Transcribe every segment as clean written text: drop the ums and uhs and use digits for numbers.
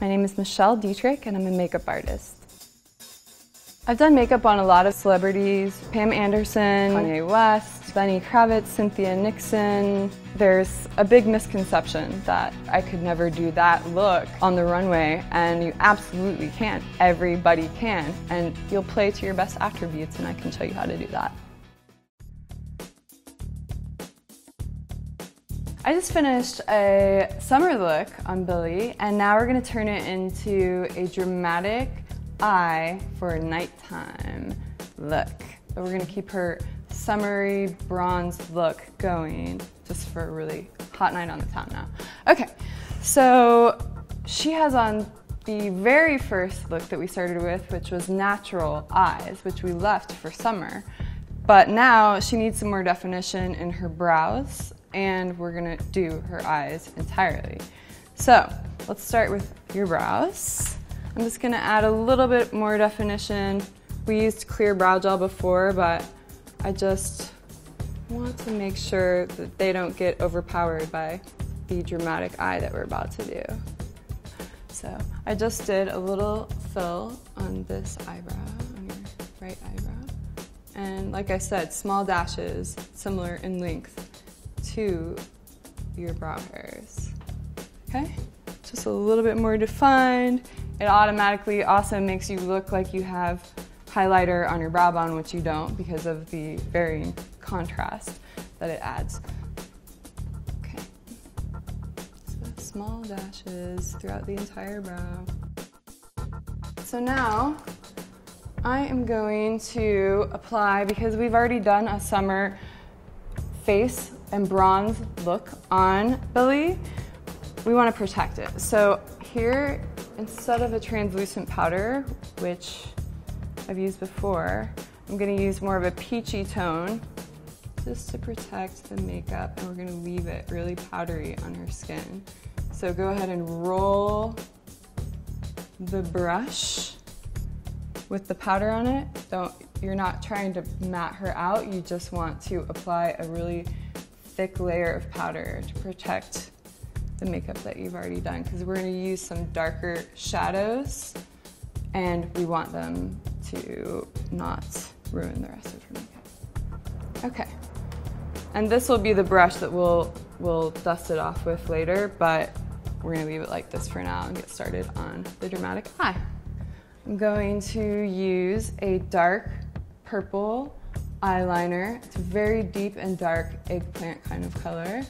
My name is Michelle Detrick and I'm a makeup artist. I've done makeup on a lot of celebrities: Pam Anderson, Kanye West, Lenny Kravitz, Cynthia Nixon. There's a big misconception that I could never do that look on the runway, and you absolutely can. Everybody can, and you'll play to your best attributes, and I can show you how to do that. I just finished a summer look on Billie, and now we're going to turn it into a dramatic eye for a nighttime look. But we're going to keep her summery bronze look going just for a really hot night on the town now. Okay, so she has on the very first look that we started with, which was natural eyes, which we left for summer. But now she needs some more definition in her brows, and we're gonna do her eyes entirely. So let's start with your brows. I'm just gonna add a little bit more definition. We used clear brow gel before, but I just want to make sure that they don't get overpowered by the dramatic eye that we're about to do. So I just did a little fill on this eyebrow, on your right eyebrow. And like I said, small dashes, similar in length to your brow hairs. Okay? Just a little bit more defined. It automatically also makes you look like you have highlighter on your brow bone, which you don't because of the varying contrast that it adds. Okay. So small dashes throughout the entire brow. So now I am going to apply, because we've already done a summer face and bronze look on Billie, we want to protect it. So here, instead of a translucent powder, which I've used before, I'm going to use more of a peachy tone just to protect the makeup, and we're going to leave it really powdery on her skin. So go ahead and roll the brush with the powder on it. You're not trying to matte her out, you just want to apply a really thick layer of powder to protect the makeup that you've already done, because we're going to use some darker shadows and we want them to not ruin the rest of her makeup. Okay, and this will be the brush that we'll dust it off with later, but we're going to leave it like this for now and get started on the dramatic eye. I'm going to use a dark purple eyeliner. It's a very deep and dark eggplant kind of color.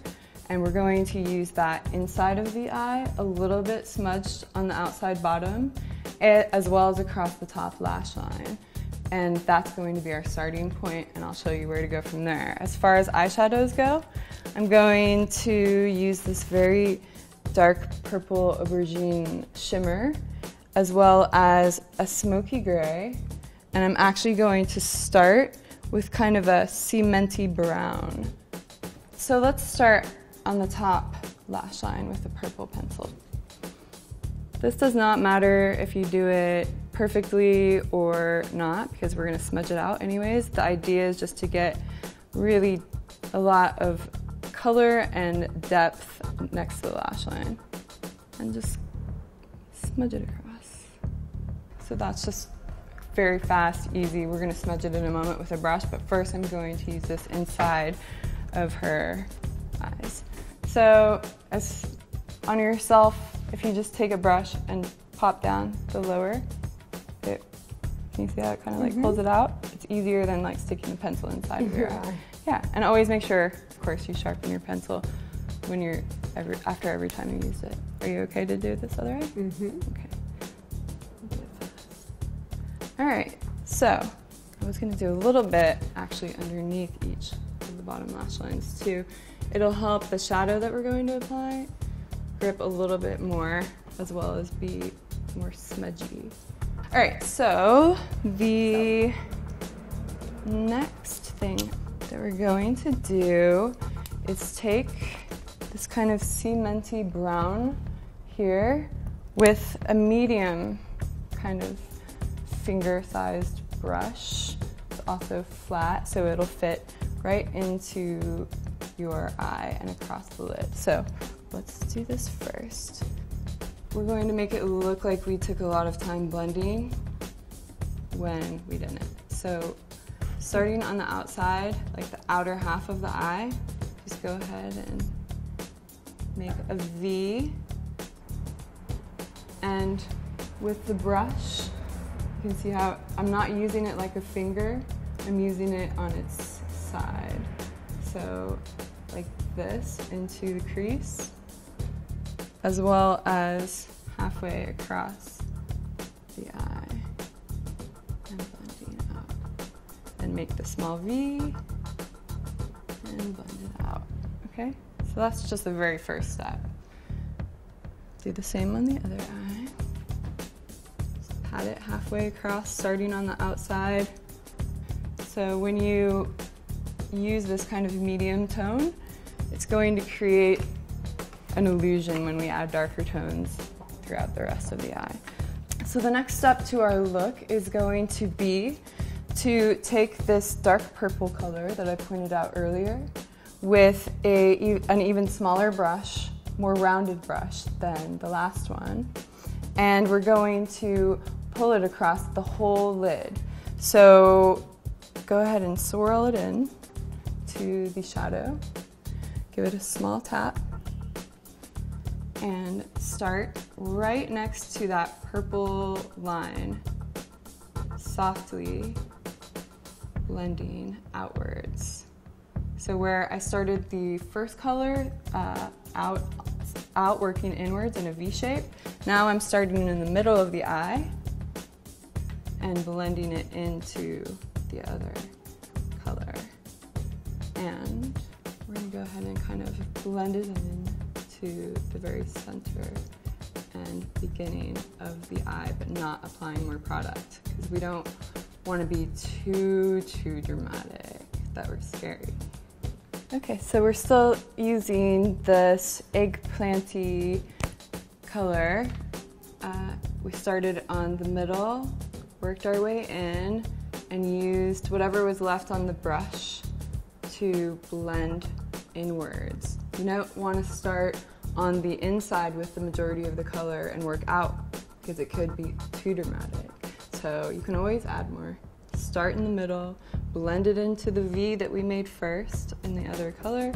And we're going to use that inside of the eye, a little bit smudged on the outside bottom, as well as across the top lash line. And that's going to be our starting point, and I'll show you where to go from there. As far as eyeshadows go, I'm going to use this very dark purple aubergine shimmer, as well as a smoky gray. And I'm actually going to start with kind of a cementy brown. So let's start on the top lash line with the purple pencil. This does not matter if you do it perfectly or not, because we're going to smudge it out anyways. The idea is just to get really a lot of color and depth next to the lash line, and just smudge it across. So that's just very fast, easy. We're going to smudge it in a moment with a brush, but first I'm going to use this inside of her eyes. So as on yourself, if you just take a brush and pop down the lower, can you see how it kind of like pulls it out? It's easier than like sticking the pencil inside of your eye. Yeah, and always make sure, of course, you sharpen your pencil when you're after every time you use it. Are you okay to do this other eye? Okay. All right, so I was going to do a little bit actually underneath each of the bottom lash lines too. It'll help the shadow that we're going to apply grip a little bit more, as well as be more smudgy. All right, so the next thing that we're going to do is take this kind of cementy brown here with a medium kind of finger-sized brush. It's also flat, so it'll fit right into your eye and across the lid. So let's do this first. we're going to make it look like we took a lot of time blending when we didn't. So starting on the outside, like the outer half of the eye, just go ahead and make a V. And with the brush, you can see how I'm not using it like a finger, I'm using it on its side. So like this into the crease, as well as halfway across the eye and blending out. And make the small V and blend it out, okay? So that's just the very first step. Do the same on the other eye. Just pat it halfway across, starting on the outside. So when you use this kind of medium tone, it's going to create an illusion when we add darker tones throughout the rest of the eye. So the next step to our look is going to be to take this dark purple color that I pointed out earlier with an even smaller brush, more rounded brush than the last one, and we're going to pull it across the whole lid. So go ahead and swirl it in to the shadow, give it a small tap, and start right next to that purple line, softly blending outwards. So where I started the first color out working inwards in a V shape, now I'm starting in the middle of the eye and blending it into the other color. And we're gonna go ahead and kind of blend it in to the very center and beginning of the eye, but not applying more product, because we don't want to be too dramatic that we're scary. Okay, so we're still using this eggplanty color. We started on the middle, worked our way in, and used whatever was left on the brush to blend inwards. You don't want to start on the inside with the majority of the color and work out, because it could be too dramatic. So you can always add more. Start in the middle, blend it into the V that we made first in the other color,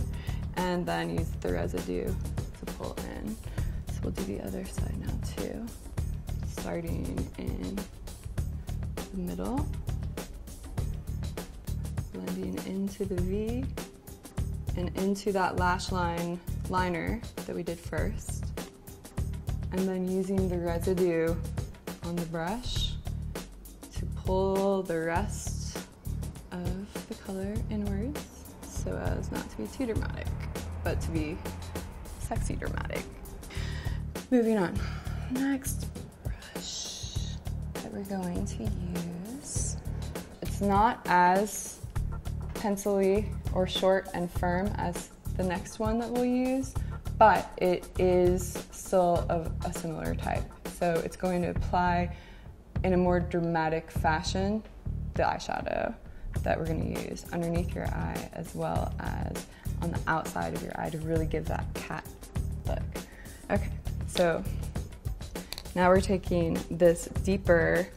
and then use the residue to pull in. So we'll do the other side now too. Starting in the middle, blending into the V and into that lash liner that we did first, and then using the residue on the brush to pull the rest of the color inwards so as not to be too dramatic, but to be sexy dramatic. Moving on. Next brush that we're going to use, it's not as pencil-y or short and firm as the next one that we'll use, but it is still of a similar type. So it's going to apply in a more dramatic fashion the eyeshadow that we're going to use underneath your eye as well as on the outside of your eye to really give that cat look. Okay, so now we're taking this deeper,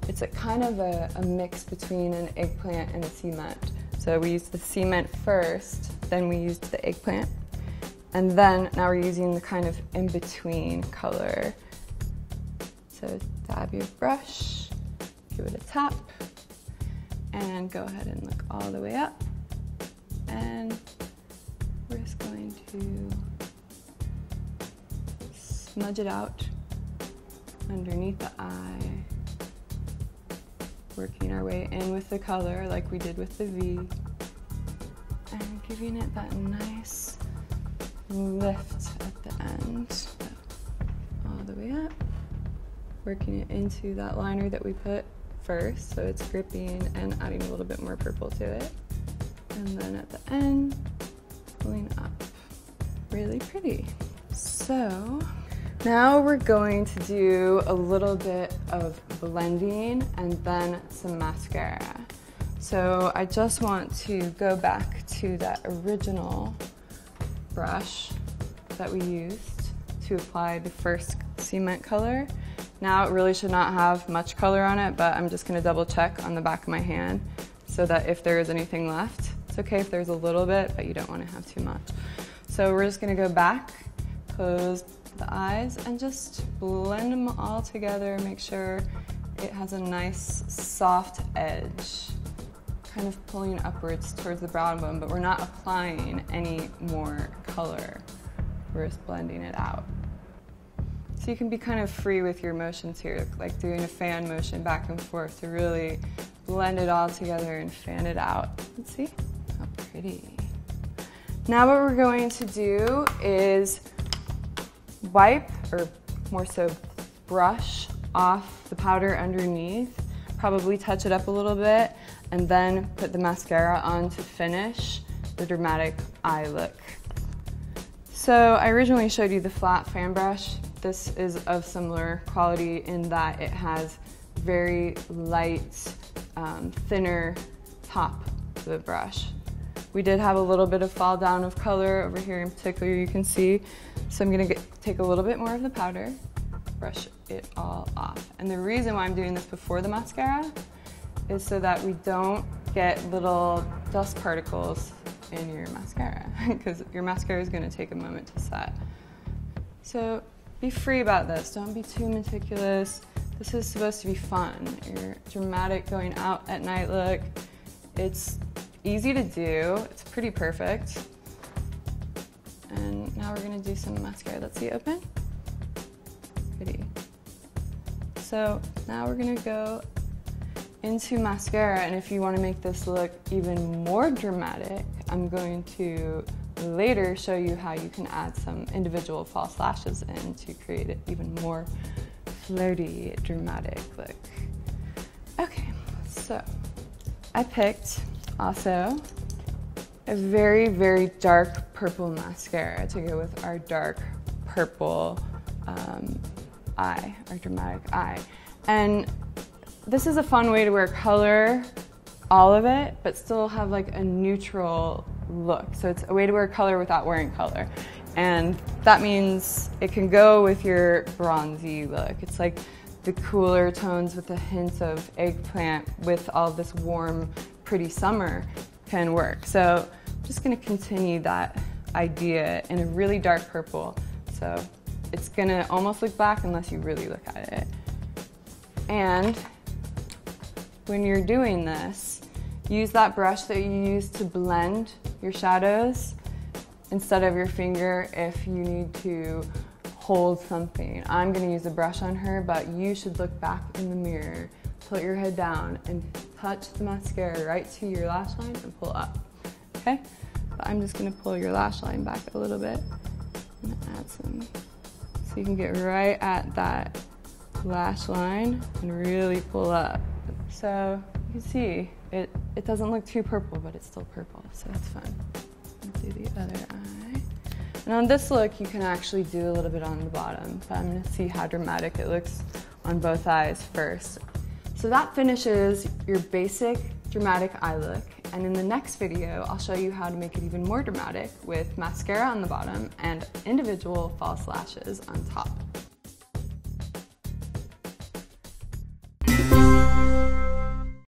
it's a kind of a mix between an eggplant and a cement. So we used the cement first, then we used the eggplant, and then now we're using the kind of in-between color. So dab your brush, give it a tap, and go ahead and look all the way up. And we're just going to smudge it out underneath the eye, working our way in with the color like we did with the V, and giving it that nice lift at the end. So, all the way up, working it into that liner that we put first, so it's gripping and adding a little bit more purple to it. And then at the end, pulling up. Really pretty. So now we're going to do a little bit of blending and then some mascara. So I just want to go back to that original brush that we used to apply the first cement color. Now it really should not have much color on it, but I'm just gonna double check on the back of my hand so that if there is anything left, it's okay if there's a little bit, but you don't wanna have too much. So we're just gonna go back, close the eyes, and just blend them all together. Make sure it has a nice soft edge, kind of pulling upwards towards the brow bone, but we're not applying any more color. We're just blending it out. So you can be kind of free with your motions here, like doing a fan motion back and forth to really blend it all together and fan it out. Let's see how pretty. Now what we're going to do is wipe, or more so brush off the powder underneath, probably touch it up a little bit, and then put the mascara on to finish the dramatic eye look. So I originally showed you the flat fan brush. This is of similar quality in that it has very light, thinner top to the brush. We did have a little bit of fall down of color over here in particular, you can see. So I'm gonna take a little bit more of the powder, brush it all off. And the reason why I'm doing this before the mascara is so that we don't get little dust particles in your mascara, because your mascara is gonna take a moment to set. So be free about this, don't be too meticulous. This is supposed to be fun. Your dramatic going out at night look. It's easy to do, it's pretty perfect. And now we're gonna do some mascara. Let's see, open. Pretty. So now we're gonna go into mascara, and if you wanna make this look even more dramatic, I'm going to later show you how you can add some individual false lashes in to create an even more flirty, dramatic look. Okay, so I picked also a very, very dark purple mascara to go with our dark purple eye, our dramatic eye. And this is a fun way to wear color, all of it, but still have like a neutral look. So it's a way to wear color without wearing color. And that means it can go with your bronzy look. It's like the cooler tones with a hint of eggplant with all this warm, pretty summer can work. So I'm just gonna continue that idea in a really dark purple. So it's gonna almost look black unless you really look at it. And when you're doing this, use that brush that you use to blend your shadows instead of your finger if you need to hold something. I'm gonna use a brush on her, but you should look back in the mirror, put your head down, and touch the mascara right to your lash line and pull up, okay? But I'm just gonna pull your lash line back a little bit and add some, so you can get right at that lash line and really pull up. So you can see, it doesn't look too purple, but it's still purple, so that's fun. Let's do the other eye. And on this look, you can actually do a little bit on the bottom, but I'm gonna see how dramatic it looks on both eyes first. So that finishes your basic dramatic eye look, and in the next video, I'll show you how to make it even more dramatic with mascara on the bottom and individual false lashes on top.